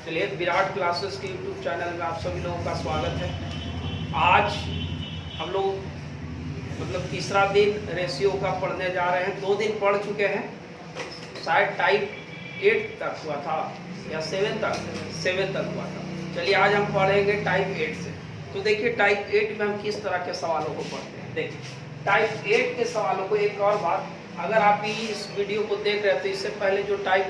चलिए, विराट क्लासेस के YouTube channel में आप सभी लोगों का स्वागत है। आज हम लोग तीसरा दिन रेशियो का पढ़ने जा रहे हैं। 2 दिन पढ़ चुके हैं, शायद टाइप 8 तक हुआ था या 7 तक हुआ था। चलिए, आज हम पढ़ेंगे टाइप 8 से। तो देखिए, टाइप 8 में हम किस तरह के सवालों को पढ़ते हैं। देखिए, टाइप 8 के सवालों को, एक और बात, अगर आप इस वीडियो को देख रहे हैं तो इससे पहले जो टाइप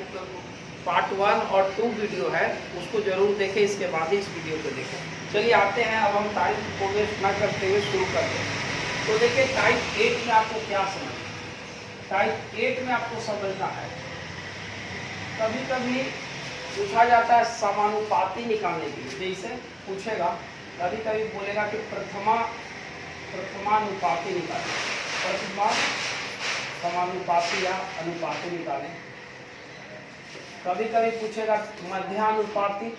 पार्ट 1 और 2 वीडियो है उसको जरूर देखें, इसके बाद ही इस वीडियो को देखें। चलिए आते हैं, अब हम टाइप को वेस्ट ना करते हुए शुरू करते हैं। तो देखिए, टाइप 8 में आपको क्या समझना है। टाइप 8 में आपको समझना है, कभी कभी पूछा जाता है समानुपाती निकालने के लिए। जैसे पूछेगा, कभी कभी बोलेगा कि प्रथमानुपाती निकालें, प्रथमा समानुपाती या अनुपाती निकालें। कभी कभी पूछेगा मध्यानुपाती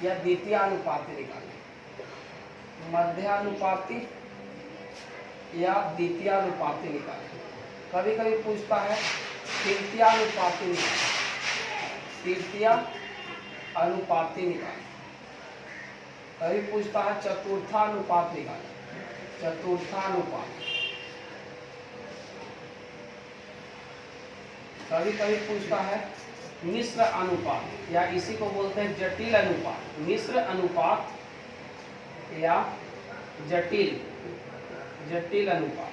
या द्वितीयानुपाती निकालें, मध्यानुपाती या द्वितीयानुपाती निकालें। कभी कभी पूछता है तृतीयानुपाती निकालें, तृतीया अनुपाती निकालें। कभी पूछता है चतुर्थानुपात निकालें, चतुर्थानुपात। कभी कभी पूछता है मिश्र अनुपात, या इसी को बोलते हैं जटिल अनुपात। मिश्र अनुपात या जटिल अनुपात।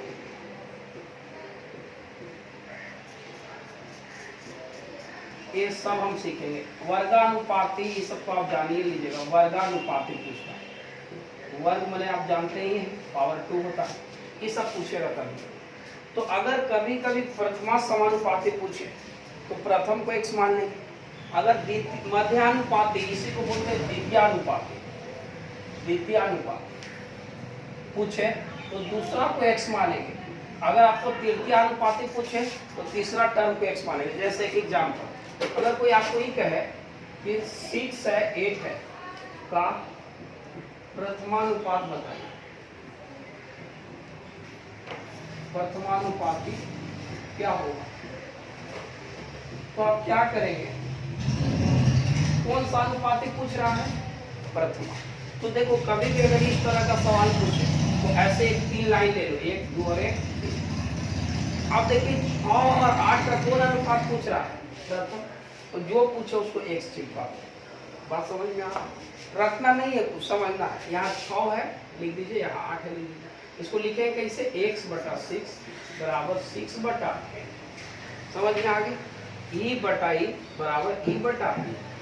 ये सब हम सीखेंगे। वर्गानुपाती, ये सब तो आप जान ही लीजिएगा। वर्गानुपाती पूछता है, वर्ग माने आप जानते ही हैं, पावर 2 होता है। ये सब पूछेगा कभी। तो अगर कभी कभी प्रथमा समानुपाती पूछे तो प्रथम को x मान लेंगे। अगर मध्यानुपाती, इसी को बोलते हैं द्वितीयानुपाती, द्वितीयानुपाती पूछे तो दूसरा को x मानेंगे। अगर आपको तृतीयानुपाती पूछे तो तीसरा टर्म को x मानेंगे। जैसे एक एग्जाम्पल, अगर कोई आपको ये कहे कि 6 है 8 है का प्रथमानुपात बताइए, प्रथमानुपाती क्या होगा, तो आप क्या करेंगे? कौन सा अनुपाती पूछ रहा है? प्रथमा। तो देखो, कभी भी अगर इस तरह का सवाल पूछे तो ऐसे 3 लाइन ले लो, 1 2 और 1। अब देखिए 6 और 8 का कौन अनुपात पूछ रहा है? प्रथम। तो जो पूछे उसको x चिपका दो। बात समझ में आ रखना नहीं है, कुछ समझना है। यहाँ 6 है लिख दीजिए, यहाँ 8 है लिख दीजिए। इसको लिखेंगे कैसे? x/6 बराबर 6/8। समझ में आ गई? E/E बराबर E/E।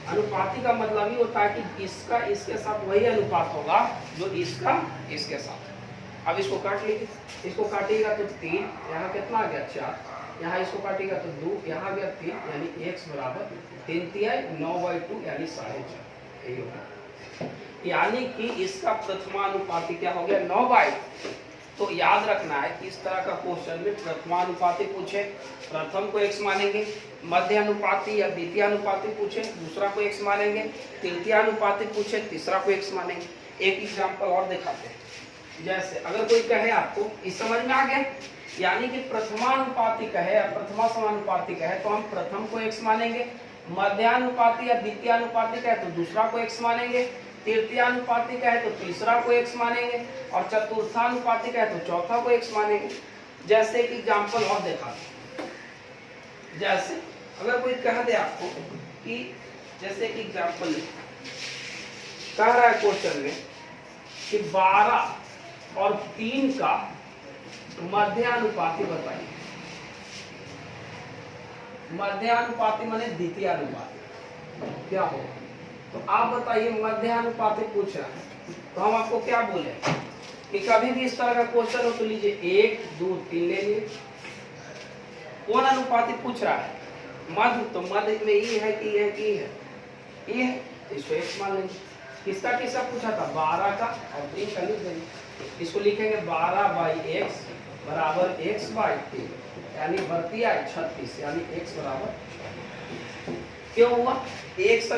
अनुपाती का मतलब ही होता है कि इसका इसके साथ वही अनुपात होगा जो इसका इसके साथ। अब इसको काट लीजिए, इसको काटिएगा तो 3, यहाँ कितना आ गया? 4, यहाँ इसको काटिएगा तो 2, यहाँ आ गया 3, यानी x बराबर 3 तिहाई 9/2 यानी 4.5। यही होगा, यानी कि इसका प्रथमानुपाती क्या हो गया? 9/2। तो याद रखना है कि इस तरह का क्वेश्चन में प्रथमानुपाती पूछे, प्रथम को x मानेंगे। मध्यानुपाती या द्वितीयानुपाती पूछे, दूसरा को x मानेंगे। तृतीयानुपाती पूछे, तीसरा को x मानेंगे। एक एग्जांपल और दिखाते हैं। जैसे अगर कोई कहे आपको, इस समझ में आ गया, यानी कि प्रथमानुपाती कहे या प्रथमा समानुपाती कहे तो हम प्रथम को x मानेंगे। मध्यानुपाती या द्वितीयानुपाती कहे तो दूसरा को x मानेंगे। तृतीयानुपाती कहे तो तीसरा को x मानेंगे, और चतुर्थानुपाती कहे तो चौथा को x मानेंगे। जैसे कि एग्जांपल और देखा, जैसे अगर कोई कह दे आपको कि, जैसे कि एग्जांपल कह रहा है क्वेश्चन में कि 12 और 3 का मध्यानुपाती बताइए। मध्यानुपाती माने द्वितीयानुपाती क्या होगा? तो आप बताइए, मध्यानुपाती पूछ रहा है तो हम आपको क्या बोले कि कभी भी इस तरह का क्वेश्चन हो तो लीजिए 1 2 3 ले लिए। कौन अनुपाती पूछ रहा है? मध्य। तो मध्य में ई है कि है कि है ई है, इसको x मान लेंगे। किसका किसका पूछा था? 12 का और 3 का लिख देंगे। इसको लिखेंगे 12/x बराबर x/3, यानी बढ़ती है 36, यानी x बराबर। क्यों हुआ? 1x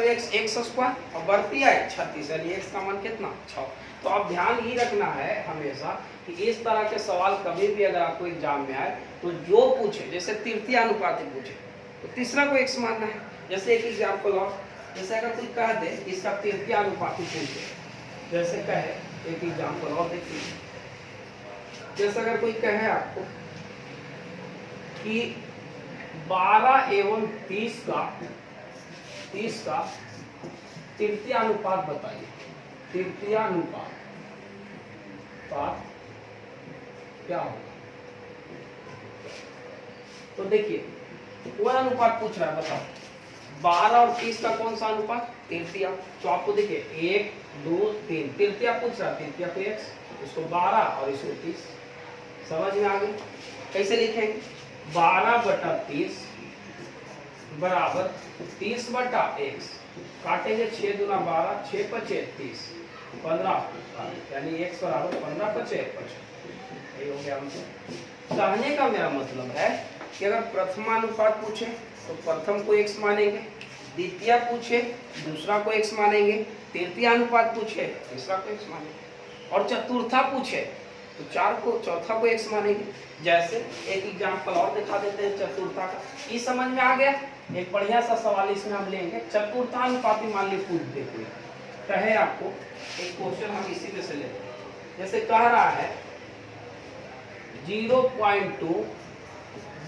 और बढ़ती है 36, यानी x का मान कितना? 6। तो आप ध्यान ही रखना है हमेशा कि इस तरह के सवाल कभी भी अगर आपको एग्जाम में आए तो जो पूछे, जैसे तृतीयानुपाती पूछे तो तीसरा को x मानना है। जैसे एक एग्जाम्पल और, जैसे अगर कोई कह दे इसका तृतीय अनुपाती पूछे, जैसे कहे एक एग्जाम्पल और देखिए, जैसे अगर कोई कहे आपको कि 12 एवं 30 का तृतीय अनुपात बताइए, तृतीय अनुपात क्या होगा। तो देखिए वो अनुपात पूछ रहा है, बताओ 12 और 30 का कौन सा अनुपात, तृतीय। तो आपको देखिए 1 2 3 तृतीय पूछ रहा है, तृतीय को x, इसको 12 और इसको 30। समझ में आ गई। कैसे लिखेंगे, 12/30 बराबर 30/x, काटेंगे 6 दूना 12, 6 5 30, 15, यानी x बराबर 15 5 यही हो गया आंसर। कहने का मेरा मतलब है कि अगर प्रथमानुपात पूछे तो प्रथम को x मानेंगे, द्वितीय पूछे दूसरा को x मानेंगे, तृतीय अनुपात पूछे तीसरा को x मानेंगे, और चतुर्था पूछे तो चौथा को x मानेंगे। जैसे एक एग्जांपल और दिखा देते हैं चतुर्था का, ये समझ में आ गया। एक बढ़िया सा सवाल इसमें हम लेंगे, चतुर्थानुपाती मान ली पूछ दे कोई कहे आपको, एक क्वेश्चन हम इसी में से लेते हैं। जैसे कह रहा है 0.2,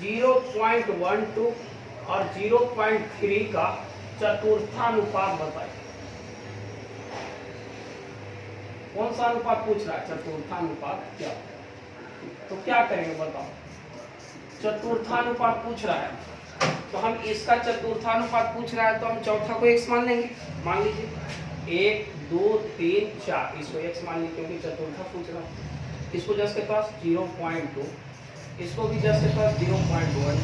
0.12 और 0.3 का चतुर्थानुपात बताइए। कौन सा अनुपात पूछ रहा है, चतुर्थानुपात क्या। तो क्या करेंगे बताओ, चतुर्थानुपात पूछ रहा है तो हम इसका चतुर्थानुपात पूछ रहा है तो हम चौथा को x मान लेंगे। मान लीजिए 1 2 3 4, इसको x मान लीजिए क्योंकि चतुर्था पूछ रहा है। इसको जस्ट के पास 0.2, इसको भी जस्ट के पास 0.1,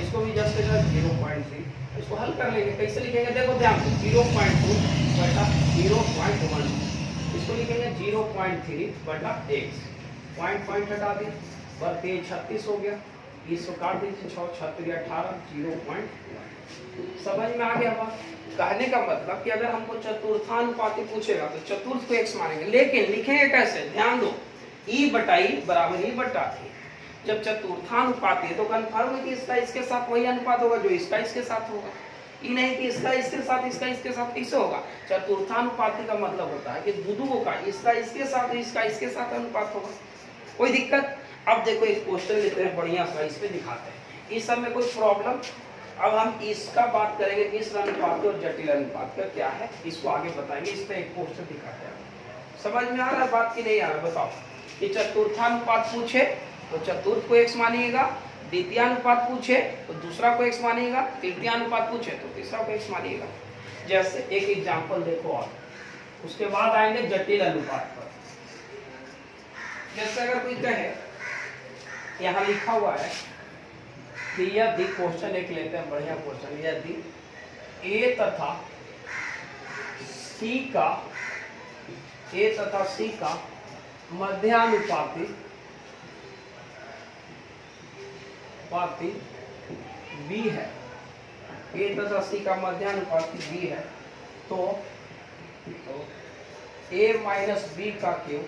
इसको भी जस्ट के पास 0.3। इसको हल कर लेंगे। कैसे लिखेंगे देखो ध्यान से, 0.2 बटा 0.1, इसको लिखेंगे 0.3/x, पॉइंट हटा दिए, पर 36 हो गया, इसको काट दीजिए 6 36 18, 0.1। समझ में आ गया बात। कहने का मतलब कि अगर हमको चतुर्थानुपाती पूछेगा तो चतुर्थ को x मानेंगे, लेकिन लिखेंगे कैसे, ध्यान दो, e बटा e बराबर e बटा e। जब चतुर्थानुपाती है तो कन्फर्म है कि इसका इसके साथ वही अनुपात होगा जो इसका इसके साथ होगा, ये नहीं कि इसका इसके साथ इसका इसके साथ कैसे होगा। चतुर्थानुपाती का मतलब होता है कि दुदुओं का इसका इसके साथ इसका इसके साथ अनुपात होगा। कोई दिक्कत। अब देखो एक क्वेश्चन लेते हैं बढ़िया सा, इस पे दिखाते हैं, इस सब में कोई प्रॉब्लम। अब हम इसका बात करेंगे, मिश्र अनुपात और जटिल अनुपात का क्या है इसको आगे बताएंगे। इस पे एक क्वेश्चन दिखाते हैं। समझ में आ रहा है बात की नहीं आ रहा है बताओ। कि चतुर्थानुपात पूछे तो चतुर्थ को x मानिएगा, द्वितीय अनुपात पूछे तो दूसरा को x मानिएगा, तृतीय अनुपात पूछे तो तीसरा को x मानिएगा। जैसे एक एग्जांपल देखो और उसके बाद आएंगे जटिल अनुपात पर। जैसे अगर कोई कहे, यहाँ लिखा हुआ है कि यदि, क्वेश्चन एक लेते हैं बढ़िया क्वेश्चन, यदि a तथा c का मध्यानुपाती b है, a तथा c का मध्यानुपाती b है, तो a माइनस b का cube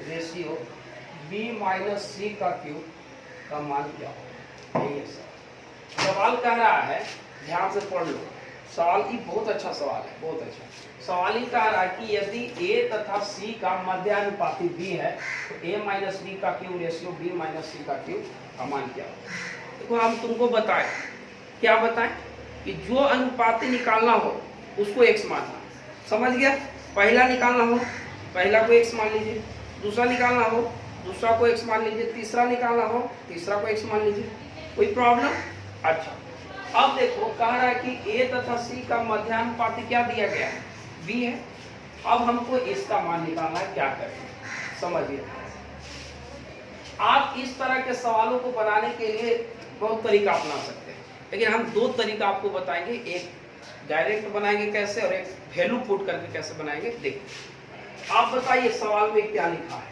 ratio b minus c का क्यूब का मान क्या हो। यही है सवाल कह रहा है, ध्यान से पढ़ लो सवाल। की बहुत अच्छा सवाल है, बहुत अच्छा सवाल। ही कह रहा है कि यदि a तथा c का मध्यानुपाती b है तो a माइनस b का cube ratio b minus c का क्यूब का मान क्या हो। देखो हम तुमको बताएं, क्या बताएं कि जो अनुपाती निकालना हो उसको x मानना। समझ गया। पहला निकालना हो पहला को x मान लीजिए, दूसरा निकालना हो दूसरा को x मान लीजिए, तीसरा निकालना हो तीसरा को x मान लीजिए। कोई प्रॉब्लम। अच्छा अब देखो कह रहा है कि a तथा c का मध्यानुपाती क्या दिया गया है, b है। अब हमको इसका मान निकालना है, क्या करें समझिए। आप इस तरह के सवालों को बनाने के लिए बहुत तरीका अपना सकते हैं, लेकिन हम दो तरीका आपको बताएंगे, एक डायरेक्ट बनाएंगे कैसे और एक वैल्यू पुट करके कैसे बनाएंगे। देखिए आप बताइए सवाल में क्या लिखा है,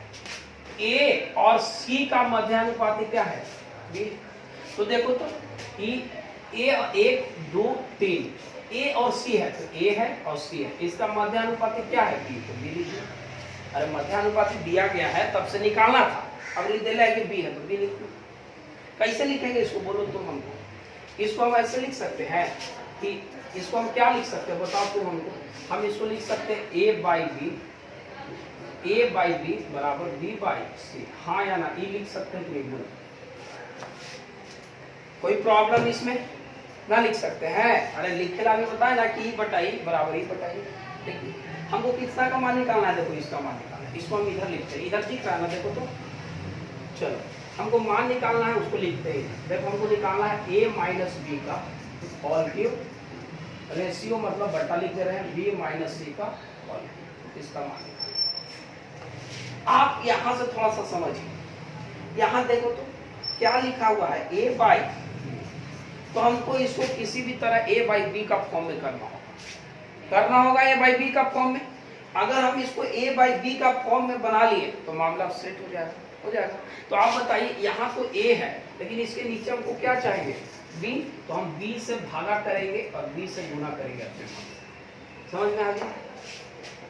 a और c का मध्यानुपाती क्या है, b। तो देखो तो a 1 2 3 a और c है, तो a है और c है, इसका मध्यानुपाती क्या है, b। तो b लीजिए। अरे मध्यानुपाती दिया गया है तब से निकालना था, अब लिख देना है कि b है तो b लिख दो। कैसे लिखेंगे इसको बोलो तुम हमको। इसको हम ऐसे लिख सकते हैं कि इसको हम क्या लिख सकते हैं बताओ तुम हमको। हम इसको लिख सकते हैं a बाई बी बराबर b बाई सी। हाँ या ना, ई लिख सकते हैं कि नहीं बोलो? कोई प्रॉब्लम इसमें? ना लिख सकते हैं? अरे लिखेला भी बताए ना कि ई बटा ई बराबर ई बटा ई। देखिए हमको किसका का मान निकालना है, देखो इसका मान निकालना है, इसको हम इधर लिखते हैं, इधर दिख रहा है ना देखो तो। चलो हमको मान निकालना है, उसको लिखते हैं। देखो हमको निकालना है a माइनस बी का होल क्यूब, रेशियो मतलब बटा लिख दे रहे हैं b माइनस सी का होल क्यूब, इसका मान निकालना। आप यहां से थोड़ा सा समझिए, यहां देखो तो क्या लिखा हुआ है a बाई, तो हमको इसको किसी भी तरह a बाई बी का फॉर्म में करना होगा a बाई बी का फॉर्म में। अगर हम इसको a बाई बी का फॉर्म में बना लिए तो मामला सेट हो जाएगा। तो आप बताइए यहाँ तो a है, लेकिन इसके नीचे हमको क्या चाहिए b, तो हम b से भागा करेंगे और b से गुना करेंगे अपने मन से। समझ में आ गया?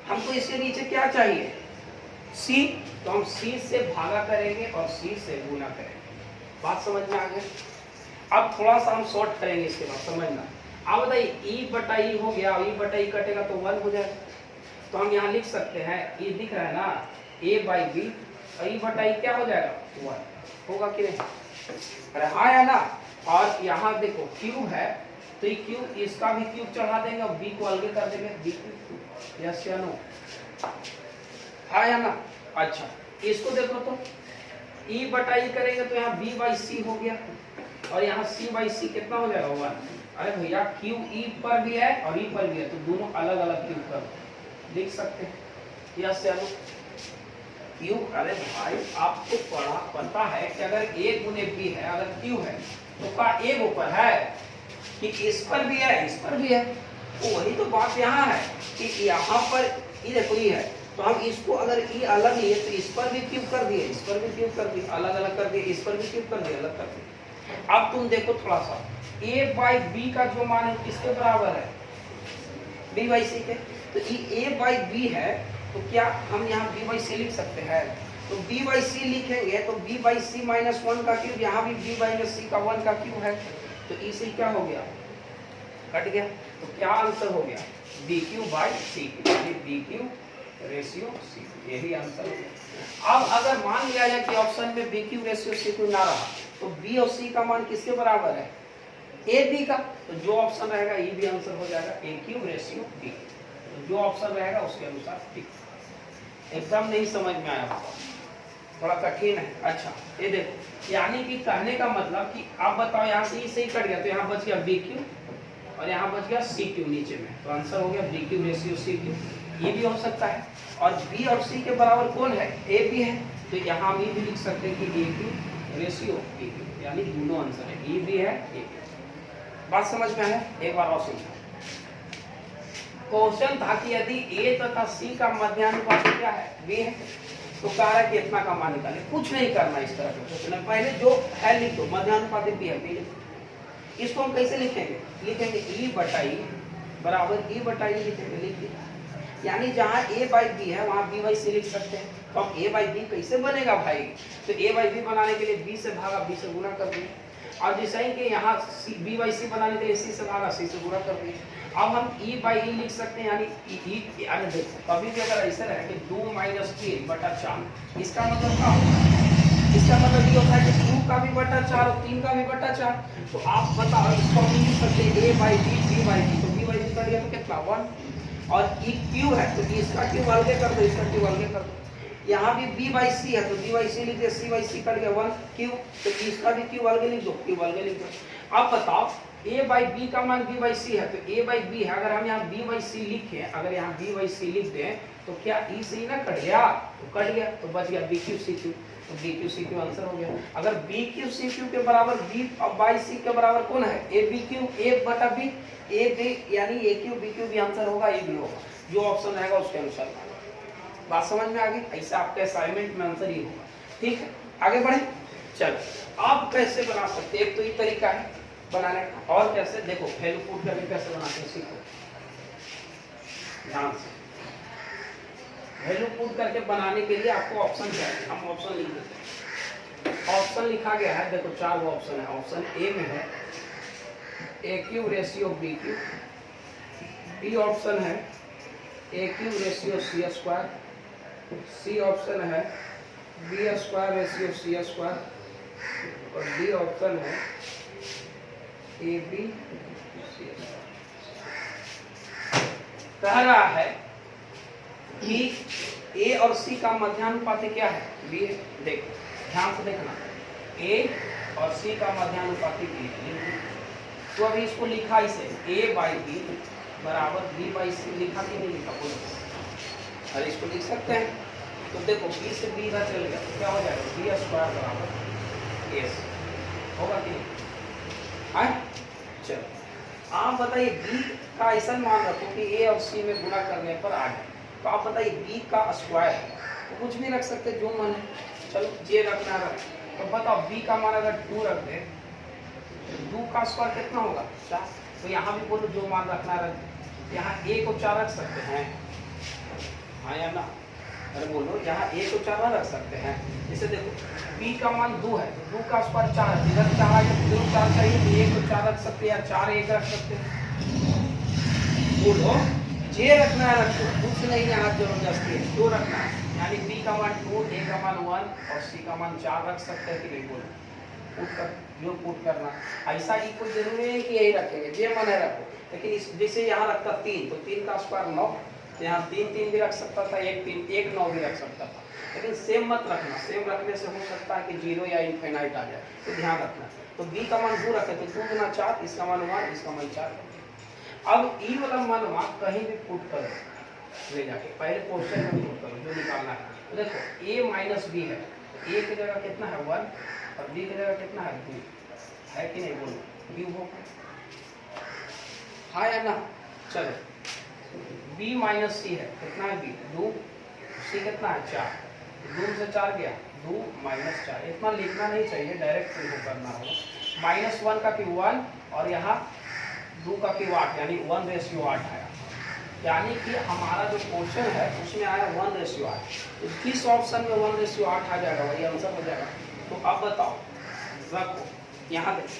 हमको इसके नीचे क्या चाहिए c, तो हम c से भागा करेंगे और c से गुना करेंगे। बात समझ में आ गया? अब थोड़ा सा हम शॉर्ट करेंगे इसके बाद, समझना। आप बताइए e बटा ई हो गया, e बटा ई कटेगा तो 1 हो जाएगा। तो हम यहाँ लिख सकते हैं, ये दिख रहा है ना a बाई बी, ई बटा ई क्या हो जाएगा 1 होगा कि नहीं? अरे हाँ या ना? और यहाँ देखो क्यूब है, तो ये क्यूब, इसका भी क्यूब चढ़ा देंगे और b को अलग कर देंगे, b क्यूब। यस या नो? हाँ या ना? अच्छा इसको देखो तो e बटा ई करेंगे तो यहाँ b बाई सी हो गया, और यहाँ c बाई सी कितना हो जाएगा 1। अरे भैया क्यूब e पर भी है और e पर भी है, तो दोनों अलग अलग क्यूब कर लिख सकते हैं। यस या नो? क्यूब, अरे भाई आपको पता है कि अगर a गुने b है, अगर क्यू है तो का एक ऊपर है कि इस पर भी है इस पर भी है। तो वही तो बात यहाँ है कि यहाँ पर ये देखो ये है, तो हम इसको अगर ये अलग लिए तो इस पर भी क्यूब कर दिए, इस पर भी क्यूब कर दिए, अलग अलग कर दिए, इस पर भी क्यूब कर दिए, अलग कर दिए। अब तुम देखो थोड़ा सा, a बाई बी का जो मान है किसके बराबर है? b बाई सी के। तो ये a बाई बी है, तो क्या हम यहाँ b बाई सी लिख सकते हैं? तो b बाई सी लिखेंगे तो b बाई सी माइनस 1 का क्यूब, यहाँ भी b माइनस सी का 1 का क्यूब है, तो e से क्या हो गया? कट गया। तो क्या आंसर हो गया? B Q by C Q, B Q ratio C Q, यही आंसर हो गया। अब अगर मान लिया जाए कि ऑप्शन में B Q ratio C Q ना रहा, तो बी और सी का मान किसके बराबर है? ए बी का। तो जो ऑप्शन रहेगा ये भी आंसर हो जाएगा, ए क्यू रेशियो बी। तो जो ऑप्शन रहेगा उसके अनुसार टिक। एकदम नहीं समझ में आया, थोड़ा कठिन है। अच्छा ये देखो, यानी कि कहने का मतलब कि आप बताओ यहाँ से सही कट गया, तो यहाँ बच गया बी क्यू और यहाँ बच गया सी क्यू नीचे में, तो आंसर हो गया B Q ratio C Q. ये भी हो सकता है। और बी और सी के बराबर कौन है? ए बी है, तो यहाँ हम ये भी लिख सकते हैं कि ए क्यू रेशियो बी क्यू, यानी दोनों आंसर है, ए भी है ए बी। बात समझ में आया? एक बार और समझा। क्वेश्चन था कि यदि ए तथा सी का मध्यानुपात क्या है? बी है, तो कह रहा है कि इतना का मान निकाले। कुछ नहीं करना इस तरह का क्वेश्चन, पहले जो है लिख दो, मध्यानुपात बी है, बी लिखो। इसको हम कैसे लिखेंगे? लिखेंगे ई बटा ई बराबर ई बटा ई लिखेंगे, लिख दिया। यानी जहाँ a बाई बी है वहाँ b बाई सी लिख सकते हैं। तो अब a बाई बी कैसे बनेगा भाई? तो a बाई बी बनाने के लिए b से भागा b से गुना कर दिए, और जैसे ही कि यहाँ b बाई सी बनाने के लिए c से भागा c से गुना कर दिए। अब हम e बाई ई लिख सकते हैं, यानी यानी देखो कभी भी अगर ऐसा रहे कि 2 माइनस 3 बटा 4, इसका मतलब क्या होता है? इसका मतलब ये होता है कि 2 का भी बटा 4 और 3 का भी बटा 4। तो आप बताओ इसको हम लिख सकते हैं a by B b by B, तो b बाई बी कर दिया तो कितना 1, और ई क्यू है तो इसका क्यू अलग कर दो, इसका क्यू अलग कर दो। यहाँ भी b बाई सी है तो b बाई सी लिख दिया, c बाई सी कट गया 1 क्यू, तो इसका भी क्यू अलग लिख दो, क्यू अलग लिख दो। अब बताओ a बाई बी का मान b बाई सी है, तो a बाई बी है, अगर हम यहाँ b बाई सी लिखें, अगर यहाँ b बाई सी लिख दें तो क्या ई से ही ना कट गया? तो कट गया, तो बच गया बी क्यू सी क्यू, तो B Q C Q answer हो गया। अगर बी क्यू सी क्यू के बराबर b बाई सी के बराबर कौन है? ए बी क्यू, ए बटा बी, ए बी यानी ए क्यू बी क्यू भी आंसर होगा, ये भी होगा, जो ऑप्शन रहेगा उसके अनुसार। बात समझ में आ गई? ऐसा आपके असाइनमेंट में आंसर ही होगा। ठीक है, आगे बढ़े। चलो आप कैसे बना सकते हैं? एक तो ये तरीका है बनाने का, और कैसे देखो वैल्यू पुट करके कैसे बनाते हैं सीखो ध्यान से। वैल्यू पुट करके बनाने के लिए आपको ऑप्शन चाहिए, हम ऑप्शन लिख देते हैं। ऑप्शन लिखा गया है, देखो 4 वो ऑप्शन है। ऑप्शन ए में है A cube ratio B cube, B option है A cube ratio C square, C option है B square ratio C square, और डी ऑप्शन है ए बी सी स्क्वायर। कह रहा है कि ए और सी का मध्यानुपाती क्या है? बी है। देखो ध्यान से देखना, ए और सी का मध्यानुपाती बी है। तो अभी इसको लिखा इसे ए बाई बी बराबर बी बाई सी, लिखा कि नहीं लिखा? बोलो। अरे इसको लिख सकते हैं। तो देखो बी से बी इधर चल गया, क्या हो जाएगा? बी स्क्वायर बराबर ए होगा कि नहीं? है? चलो आप बताइए बी का ऐसा मान रखो कि ए और सी में गुणा करने पर आ जाए। तो आप बताइए बी का स्क्वायर तो कुछ भी रख सकते जो मन है। चलो जे रखना रख, तो बताओ बी का मान अगर 2 रख दे तो 2 का स्क्वायर कितना होगा? 4। तो यहाँ भी बोलो जो मान रखना रख। यहाँ ए को 4 रख सकते हैं, हाँ या ना? अरे बोलो यहाँ ए को 4 रख सकते हैं। इसे देखो b का मान 2 है, 2 का स्क्वायर 4 है, इधर 4 आगे 2 4 चाहिए तो ए को 4 रख सकते हैं या 4 1 रख सकते हैं। बोलो जे रखना है रखो, कुछ नहीं है, हाथ जबरदस्ती है। 2 रखना है यानी b का मान 2, a का मान 1 और c का मान 4 रख सकते हैं कि नहीं? बोलो पुट कर, जो पुट करना ऐसा ही कोई जरूरी नहीं कि यही रखेंगे, जे मन है रखो। लेकिन इस जैसे यहाँ रखता 3 तो 3 का स्क्वायर 9, तो यहाँ 3 3 भी रख सकता था, 1 3 1 9 भी रख सकता था। लेकिन सेम मत रखना, सेम रखने से हो सकता है कि 0 या इनफाइनाइट आ जाए, तो ध्यान रखना। तो b का मान 2 रखे तो 2 गुना 4, इसका मान 1, इसका मान 4। अब ई वाला मान वहाँ कहीं भी पुट करो ले जाके, पहले क्वेश्चन में पुट करो जो निकालना है। तो देखो a माइनस बी है, a की जगह कितना है 1 और b की जगह कितना है 2, है कि नहीं? बोलो b होगा, हाँ या ना? चलो b माइनस सी है, कितना है b 2, c कितना है 4, 2 से 4 गया 2 माइनस 4। इतना लिखना नहीं चाहिए, डायरेक्ट इनको करना होगा। -1 का क्यूब 1 और यहाँ 2 का क्यूब 8 यानी 1:8 आया। यानी कि हमारा जो क्वेश्चन है उसमें आया 1:8। तो किस ऑप्शन में 1:8 आ जाएगा? वही आंसर हो जाएगा। तो अब बताओ रखो, यहाँ देखो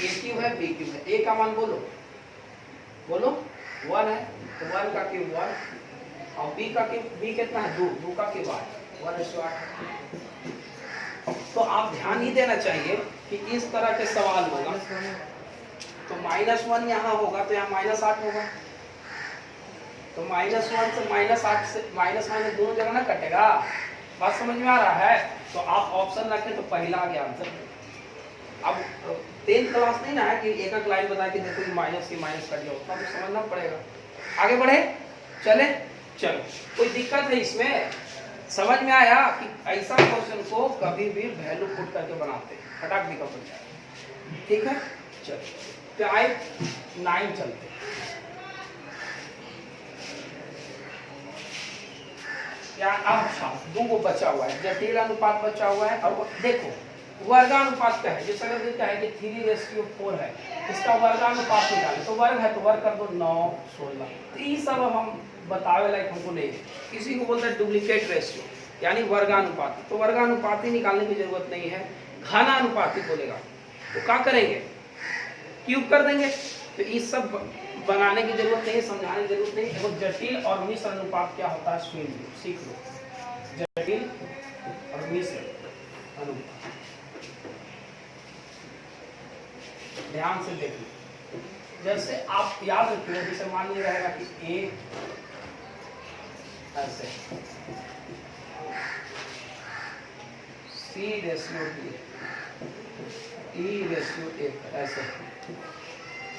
ए क्यूब है बी क्यूब है, ए का मान बोलो बोलो 1 है तो 1 का क्यूब 1 और बी का क्यूब बी कितना है 2, 2 का क्यूब 8, 1:8। तो आप ध्यान ही देना चाहिए कि इस तरह के सवाल होगा तो -1 यहाँ होगा तो यहाँ -8 होगा, तो -1 से -8 से माइनस दोनों जगह ना कटेगा। बात समझ में आ रहा है? तो आप ऑप्शन रखें तो पहला आ गया आंसर। अब 10th क्लास नहीं ना है कि एक एक लाइन बता के देखो माइनस से माइनस कट गया, उतना तो समझना पड़ेगा। आगे बढ़े चले, चलो कोई दिक्कत है इसमें? समझ में आया कि ऐसा क्वेश्चन को कभी भी वैल्यू पुट करके बनाते हैं, फटाक दिक्कत हो जाए। ठीक है चलो टाइप 9 चलते। अच्छा 2 को बचा हुआ है, जटिल अनुपात बचा हुआ है। और देखो वर्गानुपात क्या है? जैसे अगर देखा है कि 3:4 है, इसका वर्गानुपात निकाले तो वर्ग है तो वर्ग कर दो 9 16। तो ये सब हम बतावे लायक हमको नहीं है। किसी को बोलते हैं डुप्लीकेट रेशियो यानी वर्गानुपाती, तो वर्गानुपाती निकालने की जरूरत नहीं है, घनानुपाती बोलेगा। तो क्या करेंगे? क्यूब कर देंगे। तो ये सब बनाने की जरूरत नहीं है, समझाने की जरूरत नहीं। देखो जटिल और मिश्र अनुपात क्या होता है सुन लो, सीख लो। जटिल और मिश्र अनुपात ध्यान से देखिए। जैसे आप याद रखिए, जैसे मान लिया रहेगा कि ए ऐसे C/D E/A ऐसे।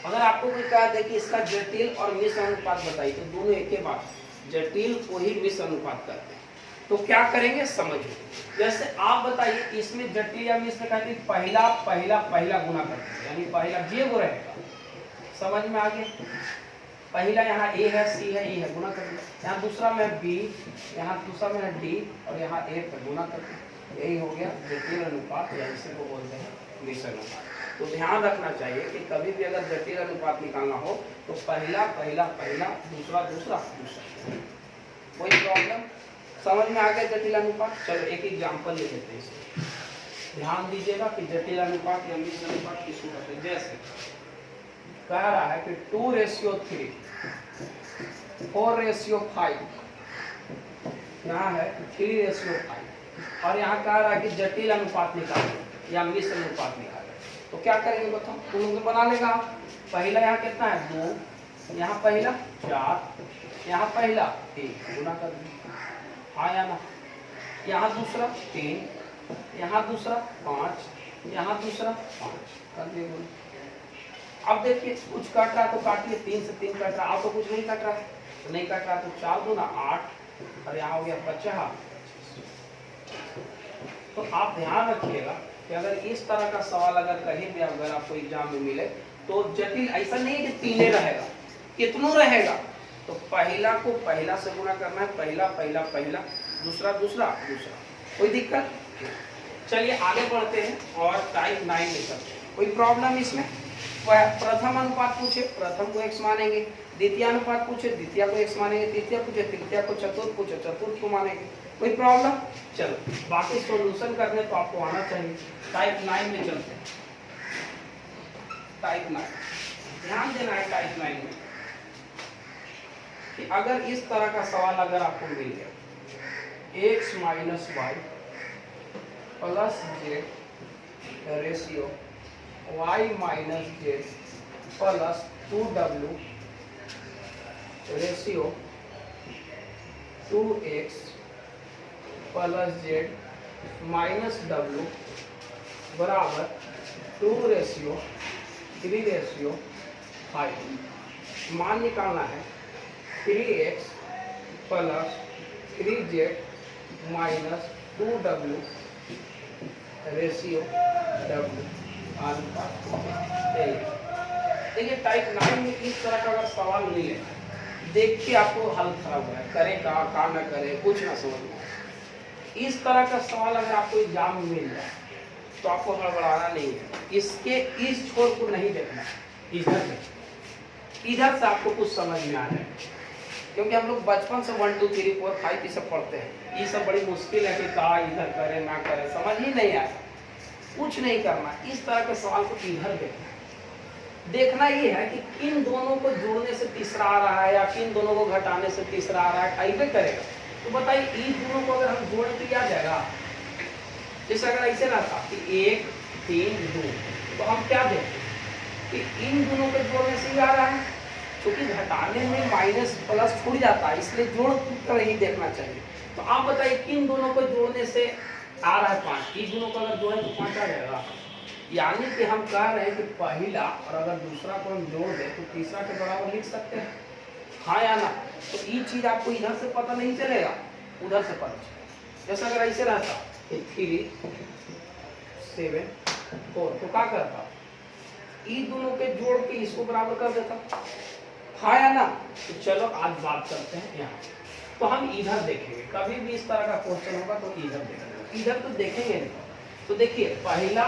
अगर आपको कोई कहा दे कि इसका जटिल और मिश्र अनुपात बताइए तो दोनों एक ही बात, जटिल को ही मिश्र अनुपात करते हैं। तो क्या करेंगे समझो। जैसे आप बताइए इसमें जटिल या मिश्र कहते हैं पहला पहला पहला गुना करते हैं, यानी पहला जे वो रहेगा। समझ में आ गया? पहला यहाँ ए है सी है ई है, गुना कर दिया। यहाँ दूसरा में बी, यहाँ दूसरा में डी और यहाँ ए पर गुना कर दिया। यही हो गया जटिल अनुपात या इसी को बोलते हैं मिश्र अनुपात। तो ध्यान रखना चाहिए कि कभी भी अगर जटिल अनुपात निकालना हो तो पहला पहला पहला दूसरा दूसरा दूसरा। कोई प्रॉब्लम? समझ में आ गया जटिल अनुपात? चलो एक एग्जांपल ले लेते हैं इसमें। ध्यान दीजिएगा कि जटिल अनुपात या मिश्र अनुपात किसको कहते हैं। जैसे कह रहा है कि 2:3, 4:5, यहाँ है 3:5, और यहाँ कह रहा है कि जटिल अनुपात निकाले या मिश्र अनुपात निकाले। तो क्या करेंगे बताओ, तुम लोग बना लेगा। पहला यहाँ कितना है 2, यहाँ पहला 4, यहाँ पहला 1, गुना कर देंगे, हाँ या ना। यहाँ दूसरा 3, यहाँ दूसरा 5, यहाँ दूसरा 5 कर दिए गुना। अब देखिए कुछ कट रहा है तो काटिए, 3 से 3 कट रहा है, आप तो कुछ नहीं कट रहा है, तो नहीं कट रहा है तो 4 दूना 8, और यहाँ हो गया 50। तो आप ध्यान रखिएगा कि अगर इस तरह का सवाल अगर कहीं भी अगर आपको एग्जाम में मिले तो जटिल ऐसा नहीं है कि तीने रहेगा, कितनों रहेगा। तो पहला को पहला से गुना करना है, पहला पहला पहला, दूसरा दूसरा दूसरा, कोई दिक्कत। चलिए आगे बढ़ते हैं और टाइप 9 में चलते हैं। कोई प्रॉब्लम इसमें? प्रथम अनुपात पूछे, प्रथम को x मानेंगे। द्वितीय अनुपात पूछे, द्वितीय को x मानेंगे। तृतीय पूछे, तृतीय को। चतुर्थ पूछे, चतुर्थ को मानेंगे। कोई प्रॉब्लम? चलो बाकी सॉल्यूशन करने तो आपको आना चाहिए। टाइप 9 में चलते हैं। टाइप 9 ध्यान देना है। टाइप 9 में कि अगर इस तरह का सवाल अगर आपको मिल गया, x minus Y plus Z ratio y minus Z plus 2w ratio 2x plus Z minus w बराबर 2:3:5। मान निकालना है 3x plus 3z minus 2w ratio w अनुपात। देखिए टाइप 9 में इस तरह का अगर सवाल मिले, देख के आपको हल खराब हुआ है, करे का न करे कुछ ना समझ में। इस तरह का सवाल अगर आपको एग्जाम में मिल जाए तो आपको हड़बड़ाना नहीं है, इसके इस छोर को नहीं देखना, इधर से आपको कुछ समझ में आ जाए। क्योंकि हम लोग बचपन से 1 2 3 4 5 ये सब पढ़ते हैं, ये सब बड़ी मुश्किल है कि कहा इधर करे ना करे, समझ ही नहीं आया। कुछ नहीं करना, इस तरह के सवाल को इधर देखना। देखना ये है कि किन दोनों को जोड़ने से तीसरा आ रहा है या किन दोनों को घटाने से तीसरा आ रहा है, ऐसे करेगा। तो बताइए इन दोनों को अगर हम जोड़े तो क्या आ जाएगा। जैसे अगर ऐसे ना था कि 1 3 2, तो हम क्या देखें कि इन दोनों को जोड़ने से ही आ रहा है, क्योंकि घटाने में माइनस प्लस छूट जाता है, इसलिए जोड़ कर ही देखना चाहिए। तो आप बताइए किन दोनों को जोड़ने से आ रहा है 5, इन दोनों को अगर जोड़े तो 5 आ जाएगा। यानी कि हम कह रहे हैं कि पहला और अगर दूसरा को हम जोड़ दें तो तीसरा के बराबर लिख सकते हैं, हाँ या ना। तो ये चीज आपको इधर से पता नहीं चलेगा, उधर से पता चलेगा। जैसे अगर ऐसे रहता 3 7 4, तो क्या करता, इन दोनों के जोड़ के इसको बराबर कर देता, हाँ या ना। तो चलो आज बात करते हैं यहाँ। तो हम इधर देखेंगे, कभी भी इस तरह का क्वेश्चन होगा तो इधर देखेंगे, इधर तो देखेंगे नहीं। तो देखिए पहला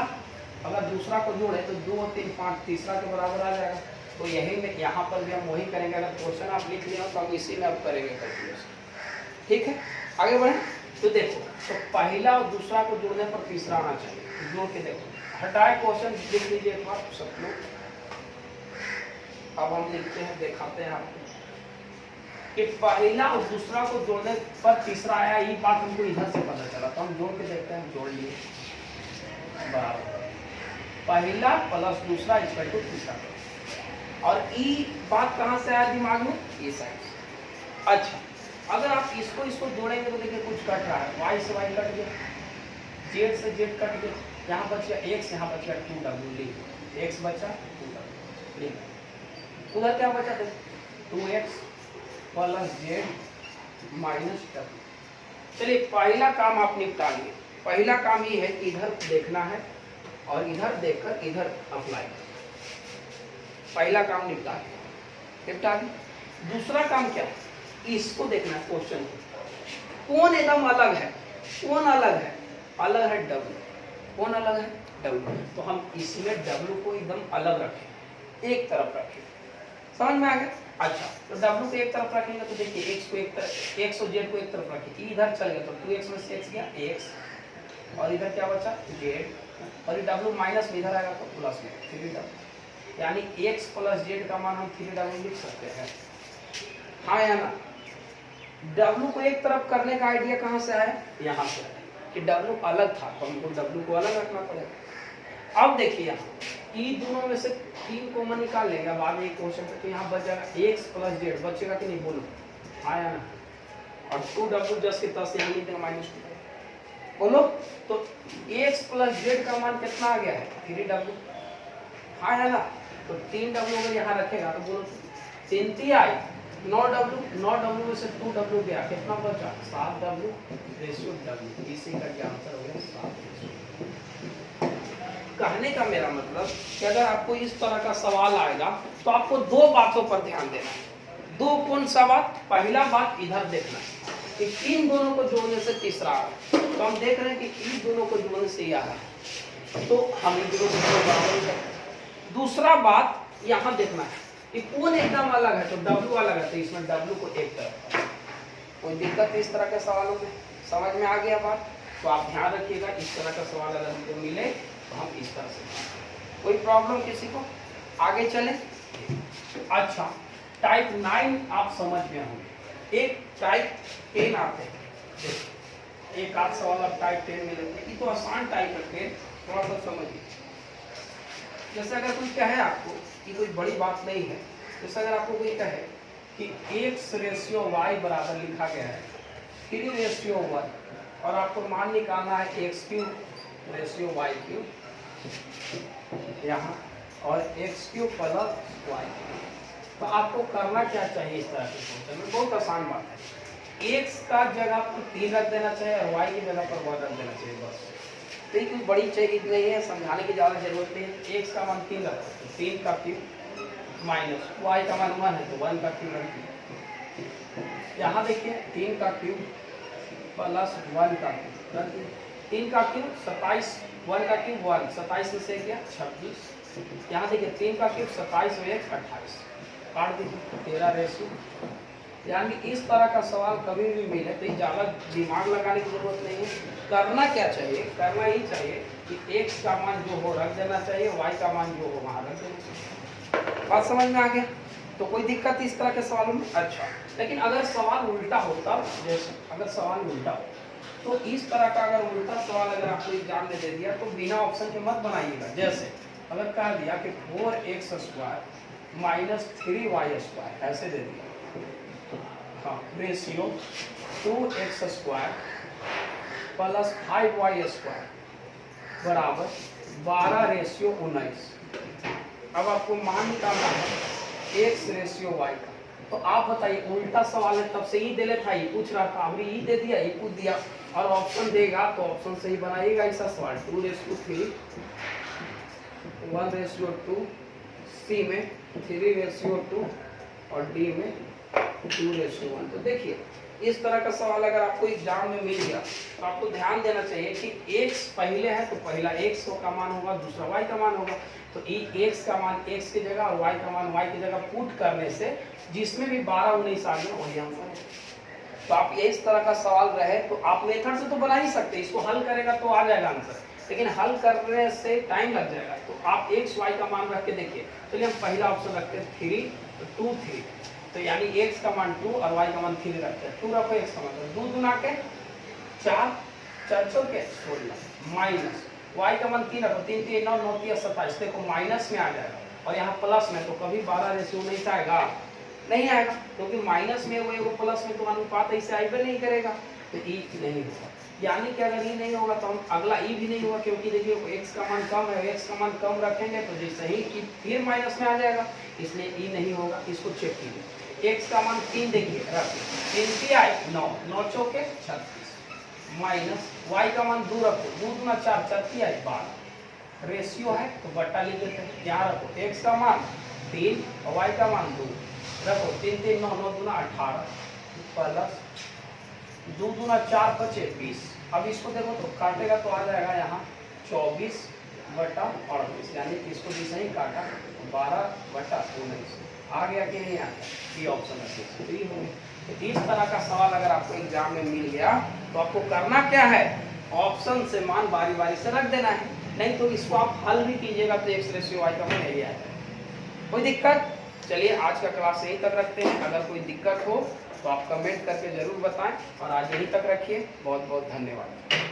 अगर दूसरा को जोड़े तो 2 3 5 तीसरा के बराबर आ जाएगा। तो यही में यहाँ पर भी हम वही करेंगे। अगर क्वेश्चन आप लिख लिया तो हम इसी में अब करेंगे कैलकुलेशन। ठीक है, आगे बढ़े। तो देखो, तो पहला और दूसरा को जोड़ने पर तीसरा आना चाहिए, तो जोड़ के देखो। हटाए क्वेश्चन लिख लीजिए एक बार सब लोग। अब हम लिखते हैं, दिखाते हैं आपको कि पहला और दूसरा को जोड़ने पर तीसरा आया। ये बात हमको इधर से पता चला, तो हम जोड़ के देखते हैं। जोड़ लिए बराबर पहला प्लस दूसरा इक्वल टू तीसरा। और ई बात कहाँ से आया दिमाग में, ये साइड। अच्छा, अगर आप इसको जोड़ेंगे तो देखिए कुछ कट रहा है, y से y कट गया, z से z कट गया, यहाँ बच गया x, यहाँ बच गया 2w, लिख x बचा 2w, लिख उधर क्या बचा थे 2x plus z minus w। चलिए पहला काम आप निपटा लिए। पहला काम ये है कि इधर देखना है और इधर देखकर इधर अप्लाई। पहला काम निपटा लिया। दूसरा काम क्या है, इसको देखना है क्वेश्चन कौन एकदम अलग है, कौन अलग है, अलग है W। कौन अलग है, W। तो हम इसमें W को एकदम अलग रखें, एक तरफ रखें। समझ में आ गया। अच्छा, तो W को एक तरफ रखेंगे तो देखिए x को एक तरफ, x और z को एक तरफ रखें। इधर चल गया तो 2x में से x गया x, और इधर क्या बचा z, और ये W माइनस में इधर आएगा तो प्लस में 3w। यानी x प्लस जेड का मान हम 3w लिख सकते हैं, हाँ या ना। w को एक तरफ करने का आइडिया कहाँ से आया, यहाँ से आया कि w अलग था तो हमको w को अलग रखना पड़ेगा। अब देखिए यहाँ ई दोनों में से 3 कॉमन निकाल लेंगे, बाद में एक क्वेश्चन तो यहाँ बच जाएगा x प्लस जेड, बचेगा कि नहीं बोलो, हाँ या ना। और 2w जस्ट के तस यहाँ लिख देंगे -2, बोलो तो x प्लस जेड का मान कितना आ गया है 3w, हाँ या ना। तो 3w अगर यहाँ रखेगा तो बोलो 3 आई 9w में से 2w गया, कितना बचा 7w रेशियो w, इसी का क्या आंसर हो गया 7 रेशियो। कहने का मेरा मतलब कि अगर आपको इस तरह का सवाल आएगा तो आपको 2 बातों पर ध्यान देना है। 2 कौन सा बात, पहला बात इधर देखना है कि इन दोनों को जोड़ने से तीसरा आ रहा है, तो हम देख रहे हैं कि इन दोनों को जोड़ने से ये आ रहा है, तो हम इन दोनों को बराबर करें। दूसरा बात यहाँ देखना है कि कौन एकदम अलग है, तो W अलग है, तो इसमें W को एक तरफ। कोई दिक्कत इस तरह के सवालों में, समझ में आ गया बात? तो आप ध्यान रखिएगा, इस तरह का सवाल अगर हमको मिले तो हम इस तरह से, कोई प्रॉब्लम किसी को, आगे चले। अच्छा, टाइप 9 आप समझ में होंगे, एक टाइप 10 आते हैं, एक आध सवाल आप टाइप 10 में लेते हैं, ये तो आसान टाइप है, थोड़ा सा समझिए। जैसे अगर कोई कहे आपको कि कोई बड़ी बात नहीं है, जैसे अगर आपको कोई कहे कि x रेशियो y बराबर लिखा गया है 3 रेशियो 1 और आपको मान निकालना है x cube ratio y cube यहाँ और x क्यूब प्लस y, तो आपको करना क्या चाहिए इस तरह के क्वेश्चन में, बहुत आसान बात है। x का जगह पर 3 रख देना चाहिए और y की जगह पर 1 रख देना चाहिए, बस। तो ये कोई बड़ी चीज नहीं है, समझाने की ज़्यादा जरूरत नहीं है। x का मान 3 रखो तो 3 का क्यूब माइनस y का मान 1 है तो 1 का क्यूब रख दिया। यहाँ देखिए 3 का क्यूब प्लस 1 का क्यूब रख दिया, 3 का क्यूब 27, 1 का क्यूब 1, 27 में से क्या 26। यहाँ देखिए 3 का क्यूब 27 और 1 28, काट दीजिए 13 रेशियो। यानी इस तरह का सवाल कभी भी मिले तो ज़्यादा दिमाग लगाने की जरूरत नहीं है। करना क्या चाहिए, करना ही चाहिए कि x का मान जो हो रख देना चाहिए, y का मान जो हो वहाँ रख देना चाहिए। बात समझ में आ गया? तो कोई दिक्कत इस तरह के सवालों में? अच्छा, लेकिन अगर सवाल उल्टा होता, जैसे अगर सवाल उल्टा हो तो इस तरह का अगर उल्टा सवाल अगर आपको एग्जाम में दे दिया तो बिना ऑप्शन के मत बनाइएगा। जैसे अगर कह दिया कि 4x² माइनस 3y² ऐसे दे दिया, हाँ, रेशियो 2x² प्लस 5y² बराबर 12 रेशियो 19। अब आपको मान निकालना है x रेशियो y का, तो आप बताइए उल्टा सवाल है तब से ही दे लेता, ये पूछ रहा था, हमने ये दे दिया, ये पूछ दिया, और ऑप्शन देगा तो ऑप्शन से ही बनाइएगा ऐसा सवाल। 2/3, 1/2, C में 3/2 और D में 2/1। तो देखिए इस तरह का सवाल अगर आपको एग्जाम में मिल गया तो आपको ध्यान देना चाहिए कि x पहले है तो पहला x का मान होगा, दूसरा y का मान होगा, तो x का मान x की जगह और y का मान y की जगह पुट करने से जिसमें भी 12 19 आ गया वही आंसर है। तो आप ये इस तरह का सवाल रहे तो आप मेथड से तो बना ही सकते, इसको हल करेगा तो आ जाएगा आंसर, लेकिन हल करने से टाइम लग जाएगा। तो आप x y का मान रख के देखिए। चलिए हम पहला ऑप्शन रखते हैं 3, तो 2 3, तो यानी x का मान 2 और y का मान 3 रखते हैं। 2 रखो x का मान 2 गुना के 4, 4 4 के 16 माइनस y का मान 3 रखो, 3 3 9 9 3 27, देखो माइनस में आ जाएगा और यहाँ प्लस में, तो कभी 12 रेशियो नहीं आएगा, नहीं आएगा, क्योंकि माइनस में वो एगो प्लस में तो अनुपात ऐसे आएगा नहीं करेगा, तो ई नहीं होगा। यानी कि अगर ई नहीं होगा तो हम अगला ई भी नहीं होगा, क्योंकि देखिए x का मान कम है, x का मान कम रखेंगे तो जैसे ही ई फिर माइनस में आ जाएगा, इसलिए ई नहीं होगा। इसको चेक कीजिए, x का मान 3 देखिए रखिए, 3 3 आई 9, 9 चौके 36 माइनस y का मान 2 रखो, 2 गुना 4 4 3 आई 12, रेशियो है तो बट्टा लिख देते हैं। यहाँ रखो x का मान 3 और y का मान 2, रखो 3 3 9 9 गुना 18 प्लस 2 गुना 4 बचे 20। अब इसको देखो तो काटेगा तो आ जाएगा यहाँ 24/38, यानी कि इसको भी सही काटा 12/19 आ गया कि नहीं आ गया? ये ऑप्शन है 3 हो गया। तो इस तरह का सवाल अगर आपको एग्जाम में मिल गया तो आपको करना क्या है, ऑप्शन से मान बारी बारी से रख देना है, नहीं तो इसको आप हल भी कीजिएगा तो x रेशियो y का मान यही आएगा। कोई दिक्कत? चलिए आज का क्लास यहीं तक रखते हैं। अगर कोई दिक्कत हो तो आप कमेंट करके जरूर बताएं और आज यहीं तक रखिए। बहुत बहुत धन्यवाद।